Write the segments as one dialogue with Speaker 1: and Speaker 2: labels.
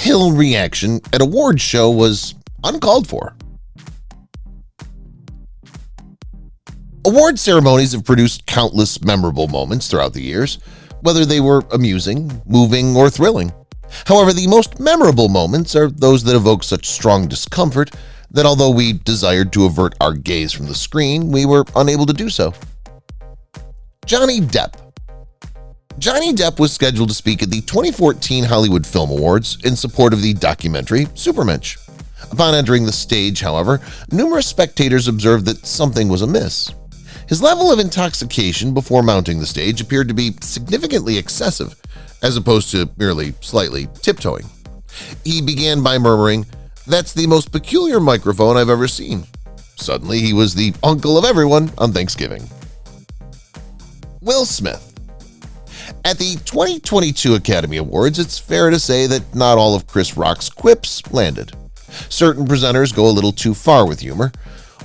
Speaker 1: Hill reaction at award show was uncalled for. Award ceremonies have produced countless memorable moments throughout the years, whether they were amusing, moving, or thrilling. However, the most memorable moments are those that evoke such strong discomfort that although we desired to avert our gaze from the screen, we were unable to do so. Johnny Depp. Johnny Depp was scheduled to speak at the 2014 Hollywood Film Awards in support of the documentary Supermensch. Upon entering the stage, however, numerous spectators observed that something was amiss. His level of intoxication before mounting the stage appeared to be significantly excessive, as opposed to merely slightly tiptoeing. He began by murmuring, "That's the most peculiar microphone I've ever seen." Suddenly, he was the uncle of everyone on Thanksgiving. Will Smith. At the 2022 Academy Awards, it's fair to say that not all of Chris Rock's quips landed. Certain presenters go a little too far with humor.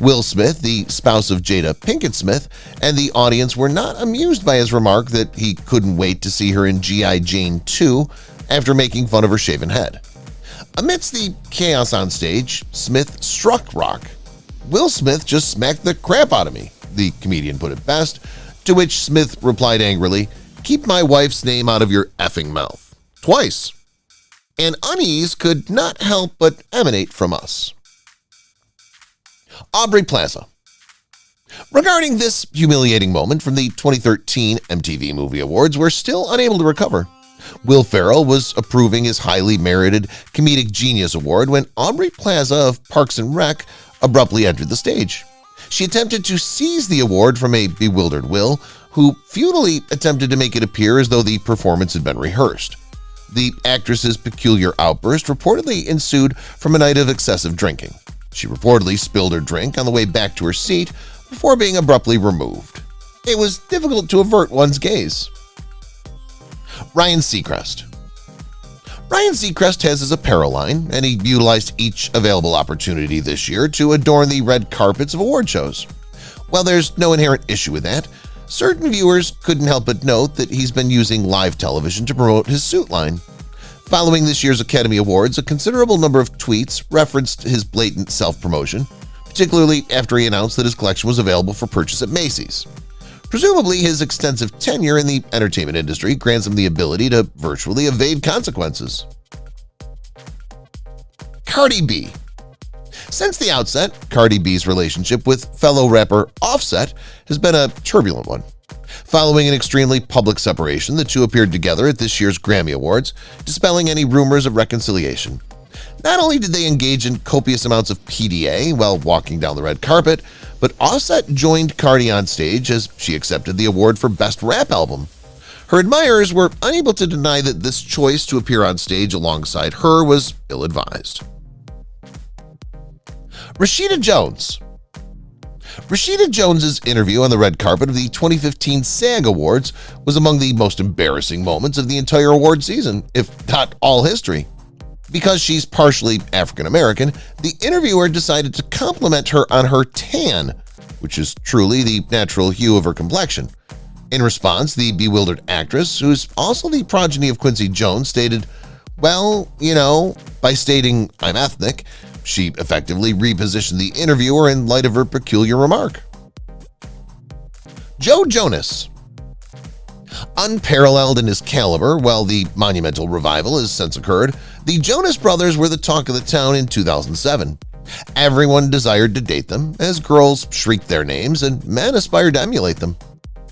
Speaker 1: Will Smith, the spouse of Jada Pinkett Smith, and the audience were not amused by his remark that he couldn't wait to see her in G.I. Jane 2 after making fun of her shaven head. Amidst the chaos on stage, Smith struck Rock. "Will Smith just smacked the crap out of me," the comedian put it best, to which Smith replied angrily, "Keep my wife's name out of your effing mouth." Twice. And unease could not help but emanate from us. Aubrey Plaza. Regarding this humiliating moment from the 2013 MTV Movie Awards, we're still unable to recover. Will Ferrell was approving his highly merited Comedic Genius Award when Aubrey Plaza of Parks and Rec abruptly entered the stage. She attempted to seize the award from a bewildered Will, who futilely attempted to make it appear as though the performance had been rehearsed. The actress's peculiar outburst reportedly ensued from a night of excessive drinking. She reportedly spilled her drink on the way back to her seat before being abruptly removed. It was difficult to avert one's gaze. Ryan Seacrest. Ryan Seacrest has his apparel line, and he utilized each available opportunity this year to adorn the red carpets of award shows. While there's no inherent issue with that, certain viewers couldn't help but note that he's been using live television to promote his suit line. Following this year's Academy Awards, a considerable number of tweets referenced his blatant self-promotion, particularly after he announced that his collection was available for purchase at Macy's. Presumably, his extensive tenure in the entertainment industry grants him the ability to virtually evade consequences. Cardi B. Since the outset, Cardi B's relationship with fellow rapper Offset has been a turbulent one. Following an extremely public separation, the two appeared together at this year's Grammy Awards, dispelling any rumors of reconciliation. Not only did they engage in copious amounts of PDA while walking down the red carpet, but Offset joined Cardi on stage as she accepted the award for Best Rap Album. Her admirers were unable to deny that this choice to appear on stage alongside her was ill-advised. Rashida Jones. Rashida Jones's interview on the red carpet of the 2015 SAG Awards was among the most embarrassing moments of the entire award season, if not all history. Because she's partially African-American, the interviewer decided to compliment her on her tan, which is truly the natural hue of her complexion. In response, the bewildered actress, who's also the progeny of Quincy Jones, stated, "Well, you know," by stating, "I'm ethnic." She effectively repositioned the interviewer in light of her peculiar remark. Joe Jonas. Unparalleled in his caliber, while the monumental revival has since occurred, the Jonas Brothers were the talk of the town in 2007. Everyone desired to date them, as girls shrieked their names and men aspired to emulate them.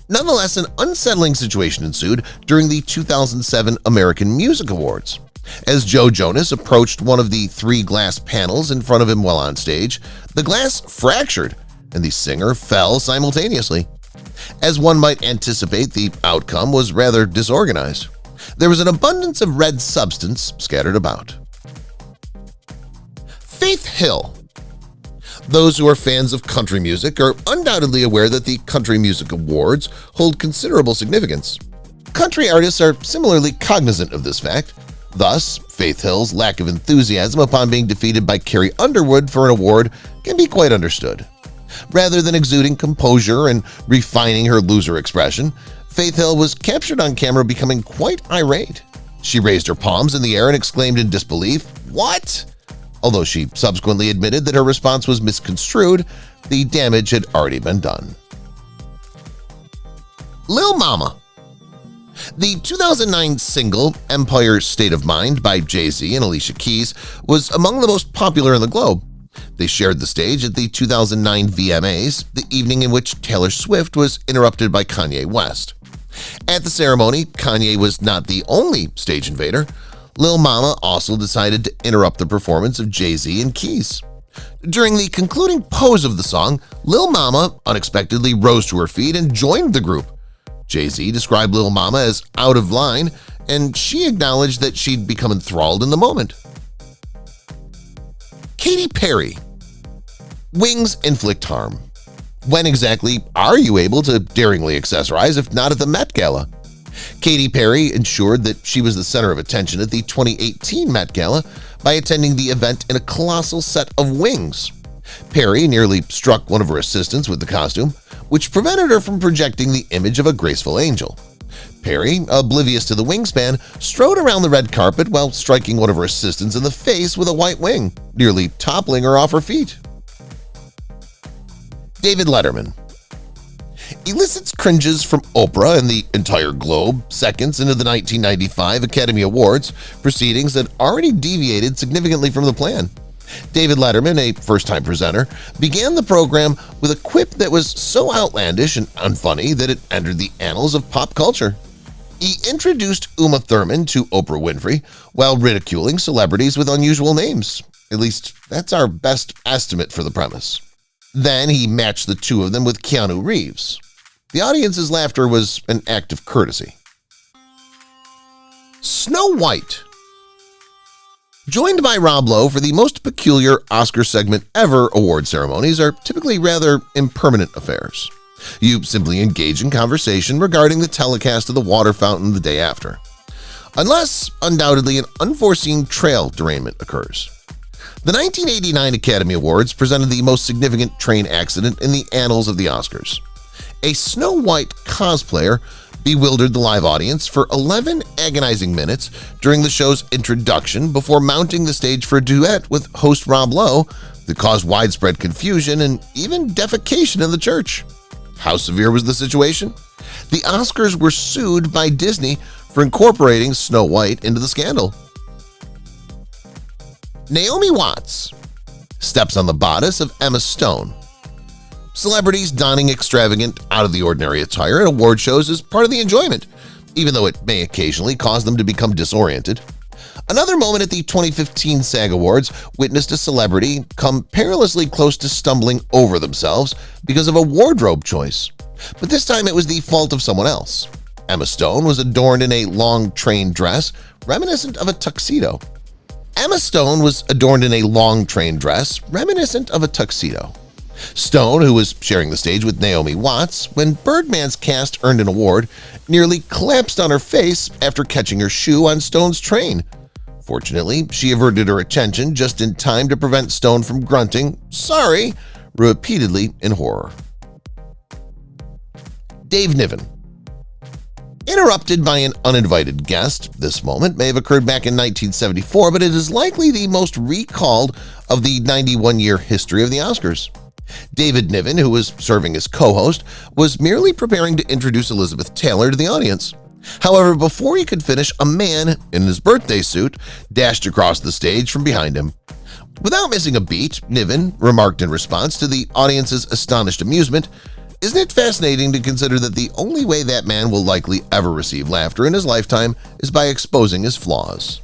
Speaker 1: Nonetheless, an unsettling situation ensued during the 2007 American Music Awards. As Joe Jonas approached one of the 3 glass panels in front of him while on stage, the glass fractured and the singer fell simultaneously. As one might anticipate, the outcome was rather disorganized. There was an abundance of red substance scattered about. Faith Hill. Those who are fans of country music are undoubtedly aware that the Country Music Awards hold considerable significance. Country artists are similarly cognizant of this fact. Thus, Faith Hill's lack of enthusiasm upon being defeated by Carrie Underwood for an award can be quite understood. Rather than exuding composure and refining her loser expression, Faith Hill was captured on camera becoming quite irate. She raised her palms in the air and exclaimed in disbelief, "What?" Although she subsequently admitted that her response was misconstrued, the damage had already been done. Lil Mama. The 2009 single Empire State of Mind by Jay-Z and Alicia Keys was among the most popular in the globe. They shared the stage at the 2009 VMAs, the evening in which Taylor Swift was interrupted by Kanye West. At the ceremony, Kanye was not the only stage invader. Lil Mama also decided to interrupt the performance of Jay-Z and Keys. During the concluding pose of the song, Lil Mama unexpectedly rose to her feet and joined the group. Jay-Z described Lil Mama as out of line, and she acknowledged that she'd become enthralled in the moment. Katy Perry. Wings inflict harm. When exactly are you able to daringly accessorize if not at the Met Gala? Katy Perry ensured that she was the center of attention at the 2018 Met Gala by attending the event in a colossal set of wings. Perry nearly struck one of her assistants with the costume, which prevented her from projecting the image of a graceful angel. Perry, oblivious to the wingspan, strode around the red carpet while striking one of her assistants in the face with a white wing, nearly toppling her off her feet. David Letterman elicits cringes from Oprah and the entire globe seconds into the 1995 Academy Awards, proceedings that already deviated significantly from the plan. David Letterman, a first-time presenter, began the program with a quip that was so outlandish and unfunny that it entered the annals of pop culture. He introduced Uma Thurman to Oprah Winfrey while ridiculing celebrities with unusual names. At least, that's our best estimate for the premise. Then he matched the two of them with Keanu Reeves. The audience's laughter was an act of courtesy. Snow White. Joined by Rob Lowe for the most peculiar Oscar segment ever, award ceremonies are typically rather impermanent affairs. You simply engage in conversation regarding the telecast of the water fountain the day after. Unless, undoubtedly, an unforeseen trail derailment occurs. The 1989 Academy Awards presented the most significant train accident in the annals of the Oscars. A Snow White cosplayer bewildered the live audience for 11 agonizing minutes during the show's introduction before mounting the stage for a duet with host Rob Lowe that caused widespread confusion and even defecation in the church. How severe was the situation? The Oscars were sued by Disney for incorporating Snow White into the scandal. Naomi Watts steps on the bodice of Emma Stone. Celebrities donning extravagant, out-of-the-ordinary attire at award shows is part of the enjoyment, even though it may occasionally cause them to become disoriented. Another moment at the 2015 SAG Awards witnessed a celebrity come perilously close to stumbling over themselves because of a wardrobe choice. But this time it was the fault of someone else. Emma Stone was adorned in a long train dress reminiscent of a tuxedo. Stone, who was sharing the stage with Naomi Watts when Birdman's cast earned an award, nearly collapsed on her face after catching her shoe on Stone's train. Fortunately, she averted her attention just in time to prevent Stone from grunting, "Sorry," repeatedly in horror. Dave Niven. Interrupted by an uninvited guest, this moment may have occurred back in 1974, but it is likely the most recalled of the 91-year history of the Oscars. David Niven, who was serving as co-host, was merely preparing to introduce Elizabeth Taylor to the audience. However, before he could finish, a man in his birthday suit dashed across the stage from behind him. Without missing a beat, Niven remarked in response to the audience's astonished amusement, "Isn't it fascinating to consider that the only way that man will likely ever receive laughter in his lifetime is by exposing his flaws?"